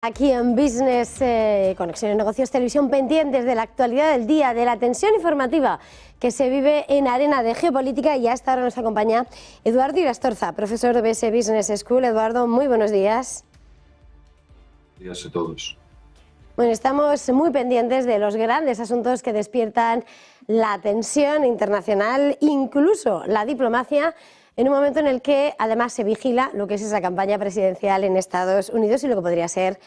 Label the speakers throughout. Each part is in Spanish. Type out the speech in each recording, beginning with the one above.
Speaker 1: Aquí en Business, Conexión en Negocios Televisión, pendientes de la actualidad del día, de la tensión informativa que se vive en arena de geopolítica, y a esta hora nos acompaña Eduardo Irastorza, profesor de BS Business School. Eduardo, muy buenos días.
Speaker 2: Buenos días a todos.
Speaker 1: Bueno, estamos muy pendientes de los grandes asuntos que despiertan la tensión internacional, incluso la diplomacia, en un momento en el que además se vigila lo que es esa campaña presidencial en Estados Unidos y lo que podría ser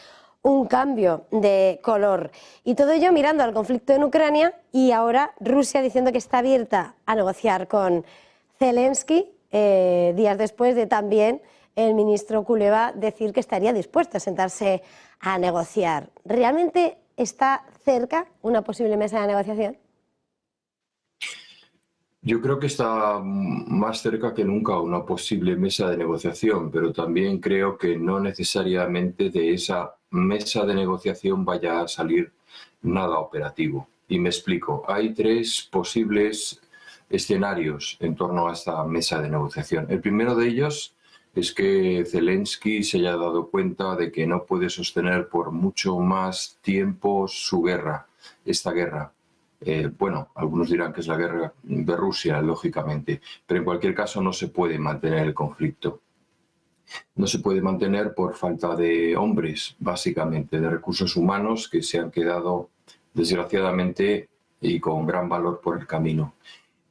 Speaker 1: un cambio de color. Y todo ello mirando al conflicto en Ucrania, y ahora Rusia diciendo que está abierta a negociar con Zelensky, días después de también el ministro Kuleba decir que estaría dispuesto a sentarse a negociar. ¿Realmente está cerca una posible mesa de negociación?
Speaker 2: Yo creo que está más cerca que nunca una posible mesa de negociación, pero también creo que no necesariamente de esa mesa de negociación vaya a salir nada operativo. Y me explico. Hay tres posibles escenarios en torno a esta mesa de negociación. El primero de ellos es que Zelensky se haya dado cuenta de que no puede sostener por mucho más tiempo su guerra, esta guerra. Bueno, algunos dirán que es la guerra de Rusia, lógicamente, pero en cualquier caso no se puede mantener el conflicto. No se puede mantener por falta de hombres, básicamente, de recursos humanos que se han quedado, desgraciadamente, y con gran valor por el camino.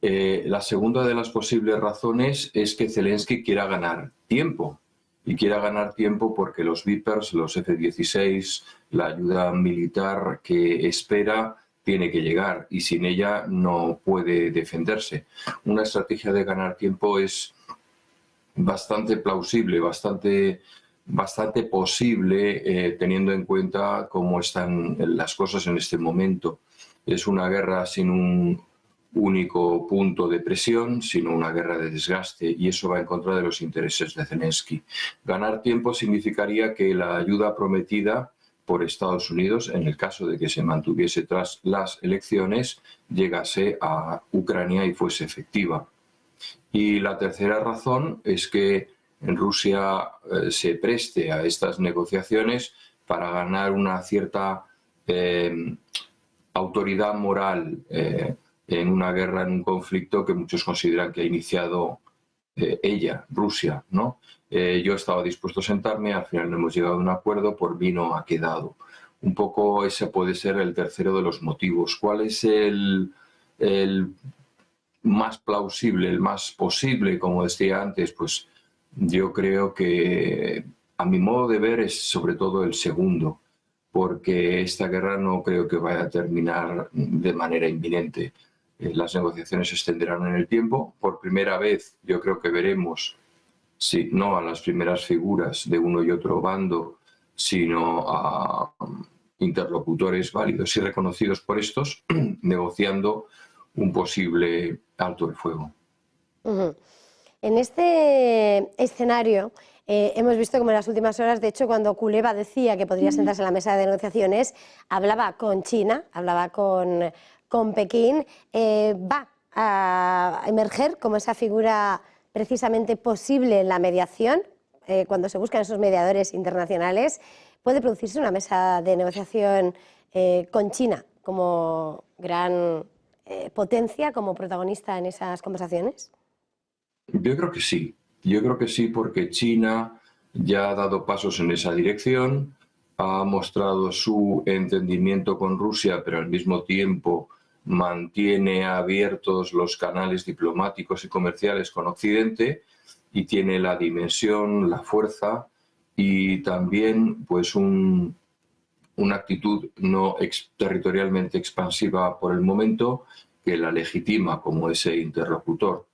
Speaker 2: La segunda de las posibles razones es que Zelensky quiera ganar tiempo. Y quiera ganar tiempo porque los Vipers, los F-16, la ayuda militar que espera, tiene que llegar, y sin ella no puede defenderse. Una estrategia de ganar tiempo es bastante plausible, bastante posible, teniendo en cuenta cómo están las cosas en este momento. Es una guerra sin un único punto de presión, sino una guerra de desgaste, y eso va en contra de los intereses de Zelensky. Ganar tiempo significaría que la ayuda prometida por Estados Unidos, en el caso de que se mantuviese tras las elecciones, llegase a Ucrania y fuese efectiva. Y la tercera razón es que en Rusia se preste a estas negociaciones para ganar una cierta autoridad moral en una guerra, en un conflicto que muchos consideran que ha iniciado ella, Rusia, ¿no? Yo estaba dispuesto a sentarme, al final no hemos llegado a un acuerdo, por mí no ha quedado. Un poco ese puede ser el tercero de los motivos. ¿Cuál es el más plausible, el más posible, como decía antes? Pues yo creo que, a mi modo de ver, es sobre todo el segundo, porque esta guerra no creo que vaya a terminar de manera inminente. Las negociaciones se extenderán en el tiempo. Por primera vez yo creo que veremos, sí, no a las primeras figuras de uno y otro bando, sino a interlocutores válidos y reconocidos por estos, negociando un posible alto el fuego.
Speaker 1: En este escenario hemos visto como en las últimas horas, de hecho, cuando Kuleba decía que podría sentarse en la mesa de negociaciones, hablaba con China, hablaba con Pekín. Va a emerger como esa figura precisamente posible en la mediación. Cuando se buscan esos mediadores internacionales, puede producirse una mesa de negociación con China como gran potencia, como protagonista en esas conversaciones.
Speaker 2: Yo creo que sí, porque China ya ha dado pasos en esa dirección, ha mostrado su entendimiento con Rusia, pero al mismo tiempo mantiene abiertos los canales diplomáticos y comerciales con Occidente, y tiene la dimensión, la fuerza y también pues una actitud no territorialmente expansiva por el momento, que la legitima como ese interlocutor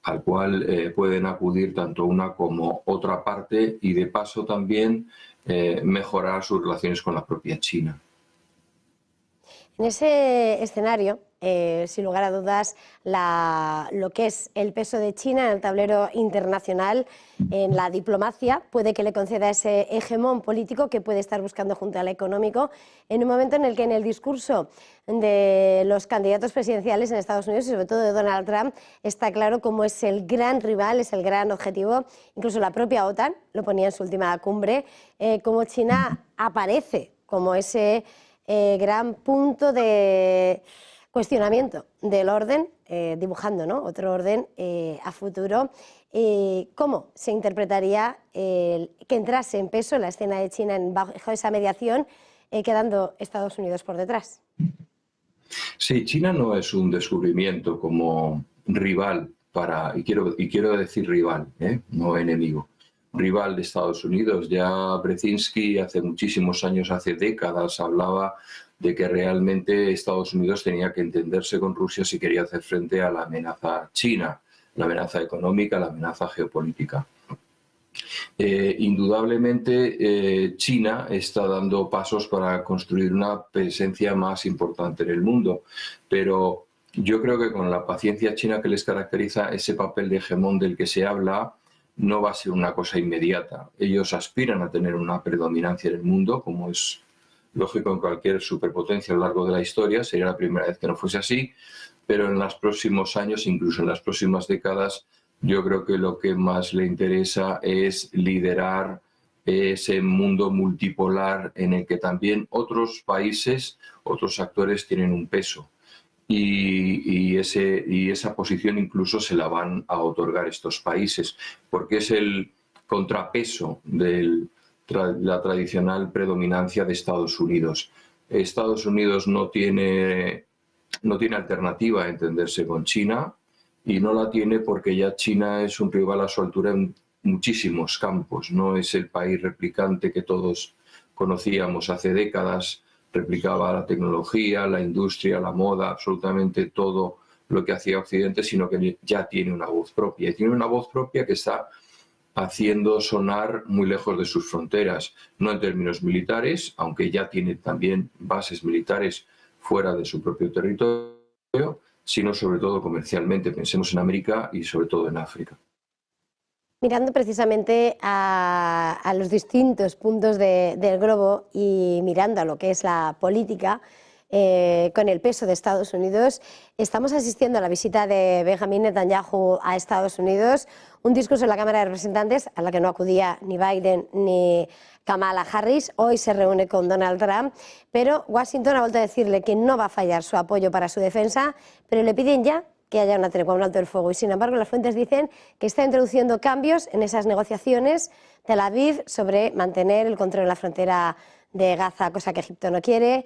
Speaker 2: al cual pueden acudir tanto una como otra parte, y de paso también mejorar sus relaciones con la propia China.
Speaker 1: En ese escenario, sin lugar a dudas, lo que es el peso de China en el tablero internacional, en la diplomacia. Puede que le conceda ese hegemón político que puede estar buscando junto al económico, en un momento en el que en el discurso de los candidatos presidenciales en Estados Unidos y sobre todo de Donald Trump está claro cómo es el gran rival, es el gran objetivo. Incluso la propia OTAN lo ponía en su última cumbre, cómo China aparece como ese gran punto de cuestionamiento del orden, dibujando, ¿no?, otro orden a futuro. ¿Cómo se interpretaría que entrase en peso la escena de China bajo esa mediación, quedando Estados Unidos por detrás?
Speaker 2: Sí, China no es un descubrimiento como rival y quiero decir rival, no enemigo. Rival de Estados Unidos. Ya Brzezinski hace muchísimos años, hace décadas, hablaba de que realmente Estados Unidos tenía que entenderse con Rusia si quería hacer frente a la amenaza china, la amenaza económica, la amenaza geopolítica. Indudablemente China está dando pasos para construir una presencia más importante en el mundo, pero yo creo que con la paciencia china que les caracteriza, ese papel de hegemón del que se habla no va a ser una cosa inmediata. Ellos aspiran a tener una predominancia en el mundo, como es lógico en cualquier superpotencia a lo largo de la historia. Sería la primera vez que no fuese así, pero en los próximos años, incluso en las próximas décadas, yo creo que lo que más le interesa es liderar ese mundo multipolar en el que también otros países, otros actores tienen un peso. Y esa posición incluso se la van a otorgar estos países, porque es el contrapeso de la tradicional predominancia de Estados Unidos. Estados Unidos no tiene alternativa a entenderse con China, y no la tiene porque ya China es un rival a su altura en muchísimos campos. No es el país replicante que todos conocíamos hace décadas. Replicaba la tecnología, la industria, la moda, absolutamente todo lo que hacía Occidente, sino que ya tiene una voz propia. Y tiene una voz propia que está haciendo sonar muy lejos de sus fronteras, no en términos militares, aunque ya tiene también bases militares fuera de su propio territorio, sino sobre todo comercialmente. Pensemos en América y sobre todo en África.
Speaker 1: Mirando precisamente a los distintos puntos del globo y mirando a lo que es la política, con el peso de Estados Unidos, estamos asistiendo a la visita de Benjamin Netanyahu a Estados Unidos, un discurso en la Cámara de Representantes a la que no acudía ni Biden ni Kamala Harris. Hoy se reúne con Donald Trump, pero Washington ha vuelto a decirle que no va a fallar su apoyo para su defensa, pero le piden ya que haya una tregua, un alto el fuego. Y sin embargo, las fuentes dicen que está introduciendo cambios en esas negociaciones Tel Aviv sobre mantener el control en la frontera de Gaza, cosa que Egipto no quiere,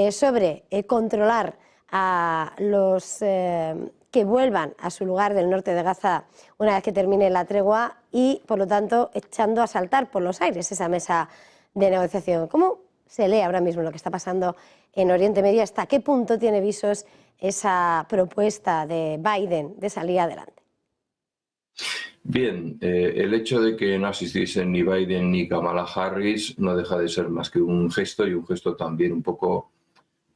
Speaker 1: sobre controlar a los que vuelvan a su lugar del norte de Gaza una vez que termine la tregua y, por lo tanto, echando a saltar por los aires esa mesa de negociación. ¿Cómo se lee ahora mismo lo que está pasando en Oriente Medio? ¿Hasta qué punto tiene visos esa propuesta de Biden de salir adelante?
Speaker 2: Bien, el hecho de que no asistiesen ni Biden ni Kamala Harris no deja de ser más que un gesto, y un gesto también un poco,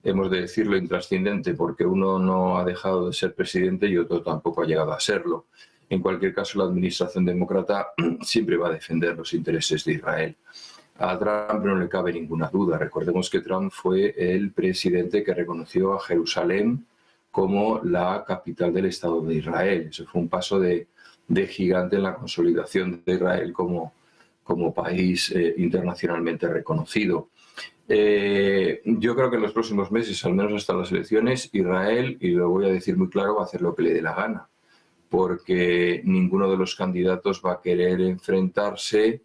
Speaker 2: hemos de decirlo, intrascendente, porque uno no ha dejado de ser presidente y otro tampoco ha llegado a serlo. En cualquier caso, la administración demócrata siempre va a defender los intereses de Israel. A Trump no le cabe ninguna duda. Recordemos que Trump fue el presidente que reconoció a Jerusalén como la capital del Estado de Israel. Eso fue un paso de gigante en la consolidación de Israel como país internacionalmente reconocido. Yo creo que en los próximos meses, al menos hasta las elecciones, Israel, y lo voy a decir muy claro, va a hacer lo que le dé la gana, porque ninguno de los candidatos va a querer enfrentarse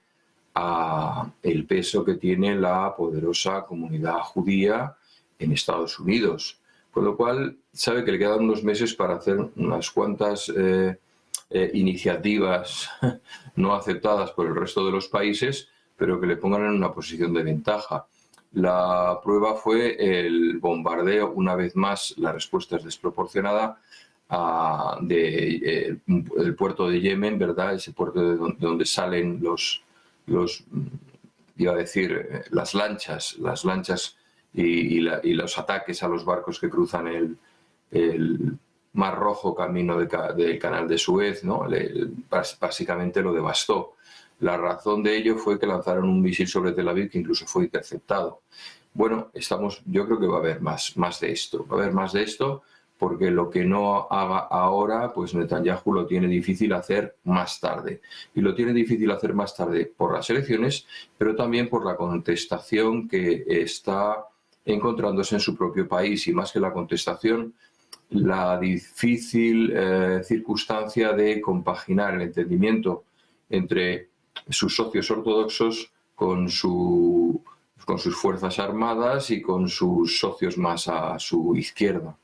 Speaker 2: a el peso que tiene la poderosa comunidad judía en Estados Unidos. Con lo cual, sabe que le quedan unos meses para hacer unas cuantas iniciativas no aceptadas por el resto de los países, pero que le pongan en una posición de ventaja. La prueba fue el bombardeo, una vez más la respuesta es desproporcionada, del puerto de Yemen, ¿verdad? Ese puerto de donde salen iba a decir, las lanchas y los ataques a los barcos que cruzan el Mar Rojo camino del Canal de Suez, ¿no? Básicamente lo devastó. La razón de ello fue que lanzaron un misil sobre Tel Aviv que incluso fue interceptado. Bueno, yo creo que va a haber más de esto. Va a haber más de esto porque lo que no haga ahora, pues Netanyahu lo tiene difícil hacer más tarde. Y lo tiene difícil hacer más tarde por las elecciones, pero también por la contestación que está encontrándose en su propio país. Y más que la contestación, la difícil circunstancia de compaginar el entendimiento entre sus socios ortodoxos con sus fuerzas armadas y con sus socios más a su izquierda.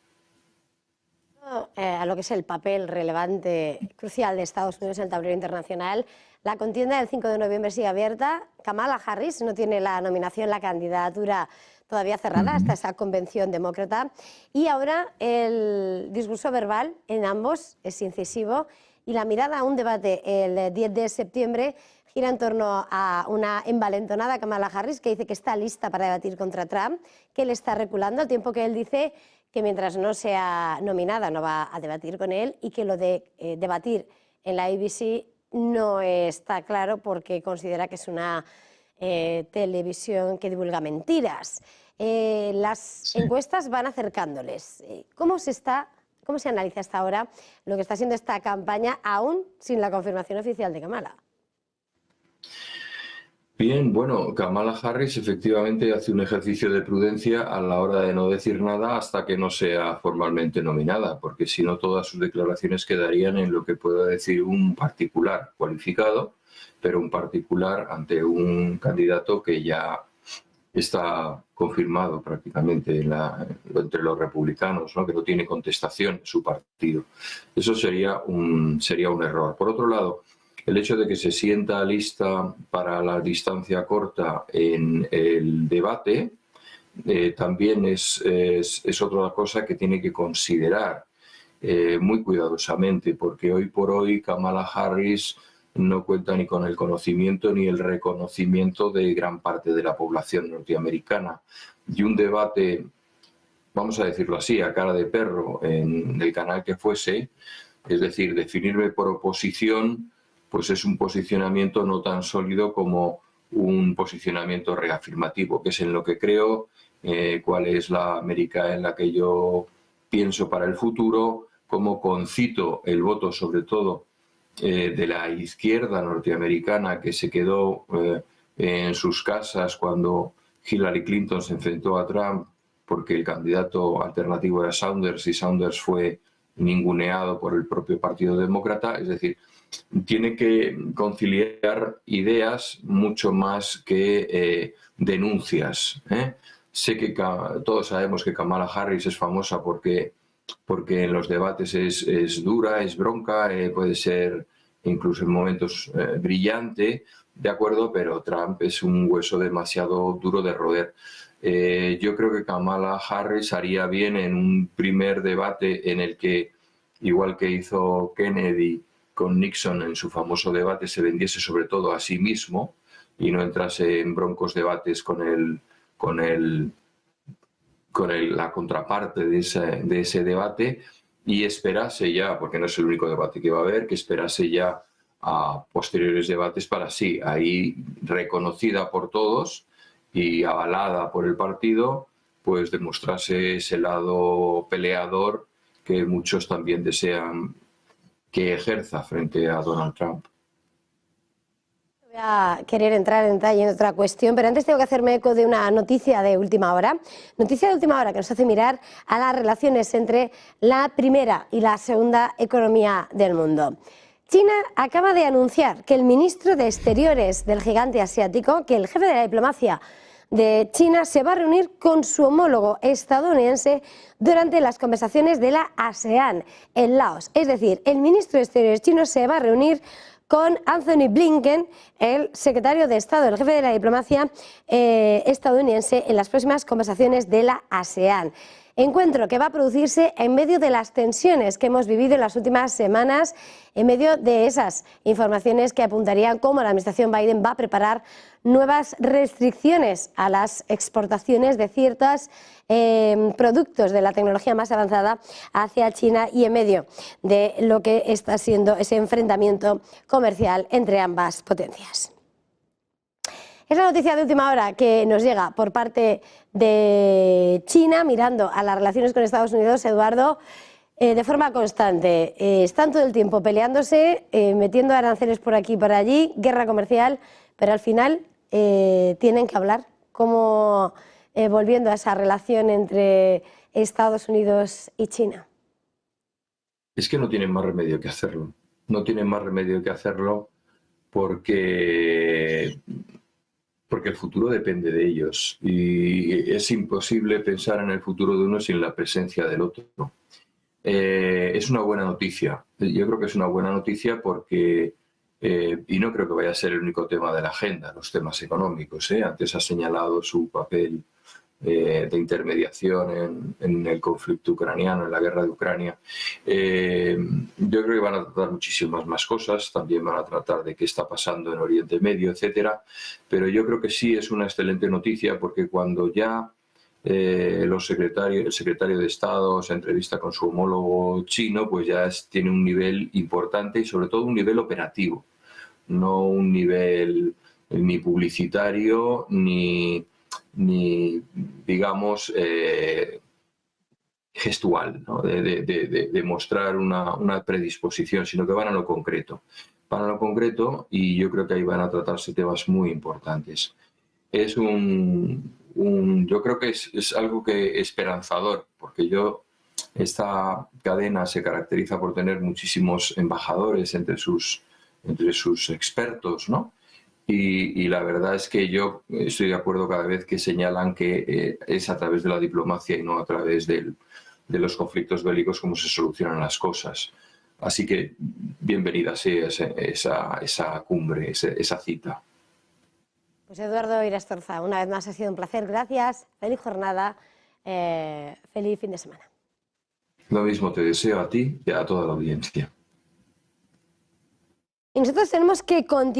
Speaker 1: A lo que es el papel relevante, crucial de Estados Unidos en el tablero internacional, la contienda del 5 de noviembre sigue abierta. Kamala Harris no tiene la nominación, la candidatura todavía cerrada hasta esa convención demócrata. Y ahora el discurso verbal en ambos es incisivo y la mirada a un debate el 10 de septiembre gira en torno a una envalentonada Kamala Harris que dice que está lista para debatir contra Trump, que él está reculando al tiempo que él dice que mientras no sea nominada no va a debatir con él y que lo de debatir en la ABC no está claro porque considera que es una televisión que divulga mentiras. Las encuestas van acercándoles. ¿Cómo se analiza hasta ahora lo que está siendo esta campaña aún sin la confirmación oficial de Kamala?
Speaker 2: Bien, bueno, Kamala Harris efectivamente hace un ejercicio de prudencia a la hora de no decir nada hasta que no sea formalmente nominada, porque si no todas sus declaraciones quedarían en lo que pueda decir un particular cualificado, pero un particular ante un candidato que ya está confirmado prácticamente entre los republicanos, ¿no? Que no tiene contestación su partido. Eso sería un error. Por otro lado, el hecho de que se sienta lista para la distancia corta en el debate también es otra cosa que tiene que considerar muy cuidadosamente, porque hoy por hoy Kamala Harris no cuenta ni con el conocimiento ni el reconocimiento de gran parte de la población norteamericana. Y un debate, vamos a decirlo así, a cara de perro en el canal que fuese, es decir, definirme por oposición, pues es un posicionamiento no tan sólido como un posicionamiento reafirmativo, que es en lo que creo, cuál es la América en la que yo pienso para el futuro, cómo concito el voto sobre todo de la izquierda norteamericana que se quedó en sus casas cuando Hillary Clinton se enfrentó a Trump porque el candidato alternativo era Sanders y Sanders fue ninguneado por el propio Partido Demócrata. Es decir, tiene que conciliar ideas mucho más que denuncias. Sé que todos sabemos que Kamala Harris es famosa porque en los debates es dura, es bronca, puede ser incluso en momentos brillante, de acuerdo, pero Trump es un hueso demasiado duro de roer. Yo creo que Kamala Harris haría bien en un primer debate en el que, igual que hizo Kennedy con Nixon en su famoso debate, se vendiese sobre todo a sí mismo y no entrase en broncos debates con la contraparte de ese debate y esperase ya, porque no es el único debate que va a haber, que esperase ya a posteriores debates para sí, ahí reconocida por todos y avalada por el partido, pues demostrarse ese lado peleador que muchos también desean que ejerza frente a Donald Trump.
Speaker 1: Voy a querer entrar en detalle en otra cuestión, pero antes tengo que hacerme eco de una noticia de última hora. Noticia de última hora que nos hace mirar a las relaciones entre la primera y la segunda economía del mundo. China acaba de anunciar que el ministro de Exteriores del gigante asiático, que el jefe de la diplomacia de China se va a reunir con su homólogo estadounidense durante las conversaciones de la ASEAN en Laos. Es decir, el ministro de Exteriores chino se va a reunir con Anthony Blinken, el secretario de Estado, el jefe de la diplomacia estadounidense, en las próximas conversaciones de la ASEAN. Encuentro que va a producirse en medio de las tensiones que hemos vivido en las últimas semanas, en medio de esas informaciones que apuntarían cómo la administración Biden va a preparar nuevas restricciones a las exportaciones de ciertos productos de la tecnología más avanzada hacia China y en medio de lo que está siendo ese enfrentamiento comercial entre ambas potencias. Es la noticia de última hora que nos llega por parte de China, mirando a las relaciones con Estados Unidos, Eduardo, de forma constante. Están todo el tiempo peleándose, metiendo aranceles por aquí y por allí, guerra comercial, pero al final tienen que hablar, como volviendo a esa relación entre Estados Unidos y China.
Speaker 2: Es que no tienen más remedio que hacerlo. No tienen más remedio que hacerlo porque el futuro depende de ellos y es imposible pensar en el futuro de uno sin la presencia del otro. Es una buena noticia. Yo creo que es una buena noticia porque, y no creo que vaya a ser el único tema de la agenda, los temas económicos. Antes ha señalado su papel de intermediación en el conflicto ucraniano, en la guerra de Ucrania. Yo creo que van a tratar muchísimas más cosas, también van a tratar de qué está pasando en Oriente Medio, etcétera, pero yo creo que sí es una excelente noticia porque cuando ya el secretario de Estado se entrevista con su homólogo chino, pues ya tiene un nivel importante y sobre todo un nivel operativo, no un nivel ni publicitario ni digamos, gestual, ¿no? de mostrar una predisposición, sino que van a lo concreto. Van a lo concreto y yo creo que ahí van a tratarse temas muy importantes. Es yo creo que es algo que esperanzador, porque esta cadena se caracteriza por tener muchísimos embajadores entre sus expertos, ¿no? Y la verdad es que yo estoy de acuerdo cada vez que señalan que es a través de la diplomacia y no a través de los conflictos bélicos como se solucionan las cosas. Así que bienvenida sea esa cumbre, esa cita.
Speaker 1: Pues Eduardo Irastorza, una vez más ha sido un placer. Gracias, feliz jornada, feliz fin de semana.
Speaker 2: Lo mismo te deseo a ti y a toda la audiencia.
Speaker 1: Y nosotros tenemos que continuar.